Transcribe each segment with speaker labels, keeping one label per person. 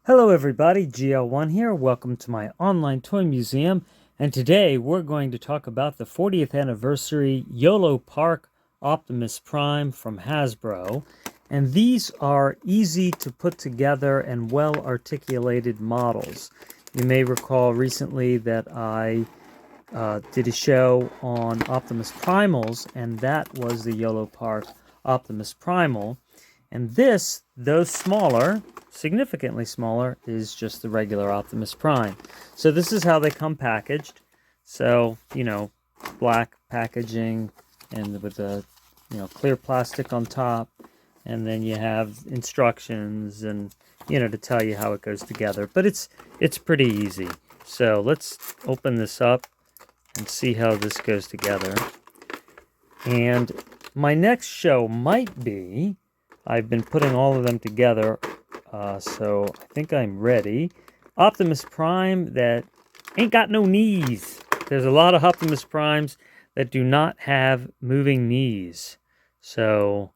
Speaker 1: Hello everybody, GL1 here. Welcome to my online toy museum. And today we're going to talk about the 40th anniversary YOLO Park Optimus Prime from Hasbro. And these are easy to put together and well articulated models. You may recall recently that I did a show on Optimus Primals, and that was the YOLO Park Optimus Primal. And this, though smaller, significantly smaller, is just the regular Optimus Prime. So this is how they come packaged. So, black packaging and with a, clear plastic on top. And then you have instructions and, to tell you how it goes together. But it's pretty easy. So let's open this up and see how this goes together. And my next show might be, I've been putting all of them together, so I think I'm ready. Optimus Prime that ain't got no knees. There's a lot of Optimus Primes that do not have moving knees. So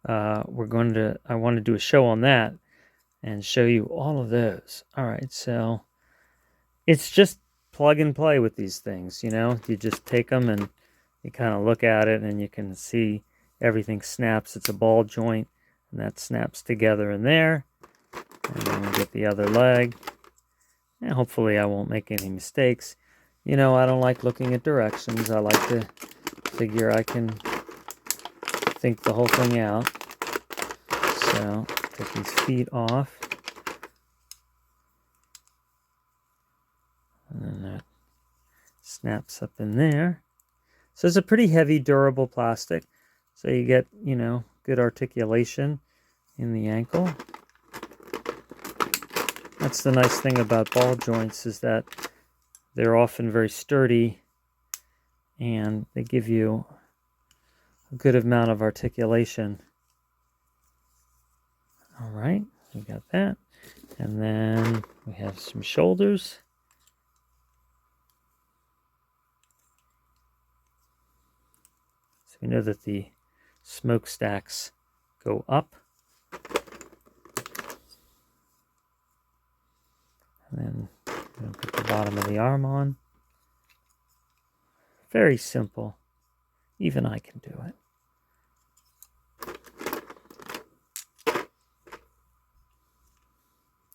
Speaker 1: I want to do a show on that and show you all of those. All right, so it's just plug and play with these things, You just take them and you kind of look at it and you can see everything snaps. It's a ball joint. And that snaps together in there. And then we get the other leg. And hopefully I won't make any mistakes. I don't like looking at directions. I like to figure I can think the whole thing out. So, take these feet off. And then that snaps up in there. So it's a pretty heavy, durable plastic. So you get, good articulation in the ankle. That's the nice thing about ball joints, is that they're often very sturdy and they give you a good amount of articulation. All right, we got that. And then we have some shoulders. So we know that the smokestacks go up. And then put the bottom of the arm on. Very simple. Even I can do it.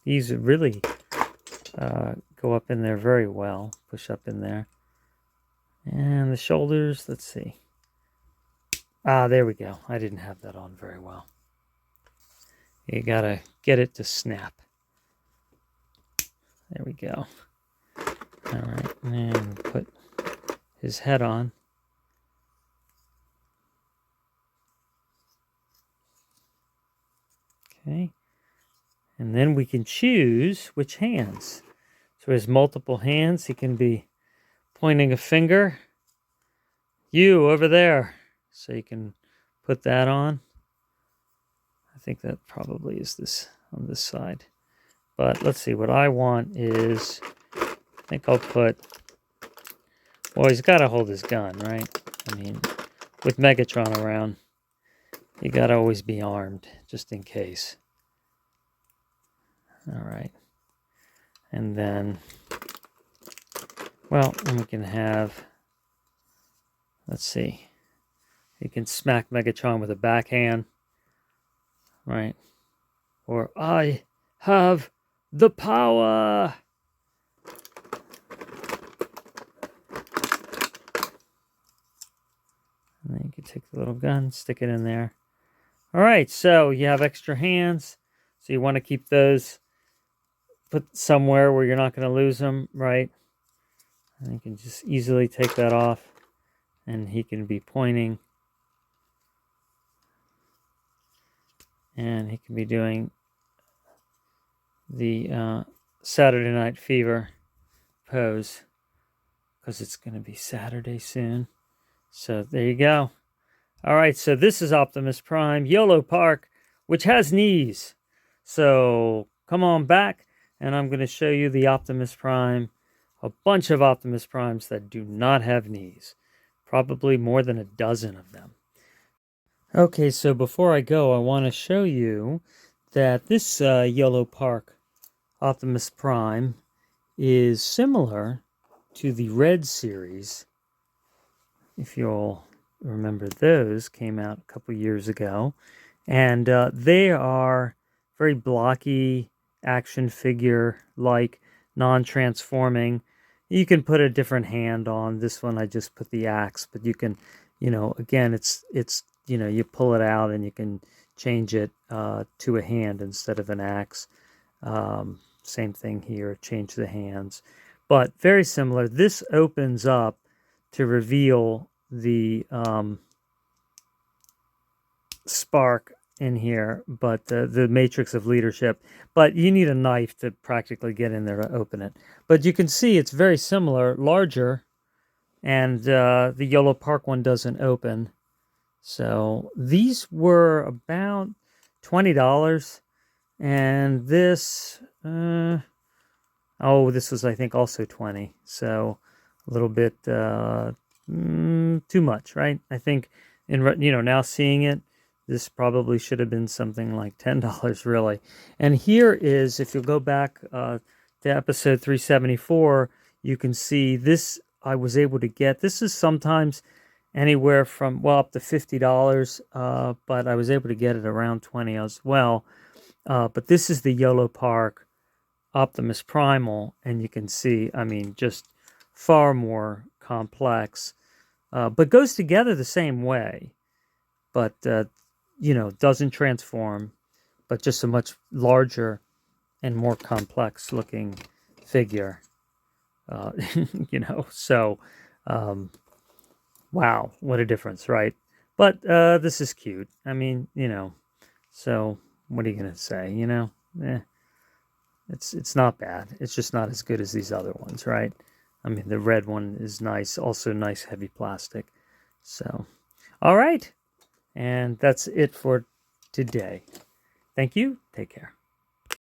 Speaker 1: These really go up in there very well. Push up in there. And the shoulders, let's see. There we go. I didn't have that on very well. You gotta get it to snap. There we go. All right, and put his head on. Okay. And then we can choose which hands. So he has multiple hands. He can be pointing a finger. You over there. So you can put that on. I think that probably is this on this side. But let's see, what I want is, I think I'll put, well, he's got to hold his gun, right? I mean, with Megatron around, you got to always be armed, just in case. All right. And then, well, then we can have, let's see. You can smack Megatron with a backhand, right? Or I have the power. And then you can take the little gun, stick it in there. All right, so you have extra hands. So you want to keep those put somewhere where you're not going to lose them, right? And you can just easily take that off, and he can be pointing. And he can be doing the Saturday Night Fever pose, because it's going to be Saturday soon. So there you go. All right, so this is Optimus Prime, YOLO Park, which has knees. So come on back, and I'm going to show you the Optimus Prime, a bunch of Optimus Primes that do not have knees. Probably more than a dozen of them. Okay, so before I go, I want to show you that this YOLO Park Optimus Prime is similar to the Red series. If you'll remember, those came out a couple years ago. And they are very blocky, action figure-like, non-transforming. You can put a different hand on. This one I just put the axe, but you can, again, it's you pull it out and you can change it to a hand instead of an axe. Same thing here, change the hands. But very similar. This opens up to reveal the spark in here, but the matrix of leadership. But you need a knife to practically get in there to open it. But you can see it's very similar, larger, and the Yolo Park one doesn't open. So these were about $20, and this, this was, I think, also 20. So a little bit too much, right? I think now seeing it, this probably should have been something like $10, really. And here is, if you'll go back to episode 374, you can see this I was able to get. This is sometimes anywhere from, well, up to $50, but I was able to get it around 20 as well. But this is the Yolo Park Optimus Primal, and you can see, I mean, just far more complex, but goes together the same way, but doesn't transform, but just a much larger and more complex looking figure. So wow, what a difference, right? But this is cute. I mean, so what are you gonna say? It's not bad. It's just not as good as these other ones, right? I mean, the red one is nice, also nice heavy plastic. So, all right. And that's it for today. Thank you. Take care.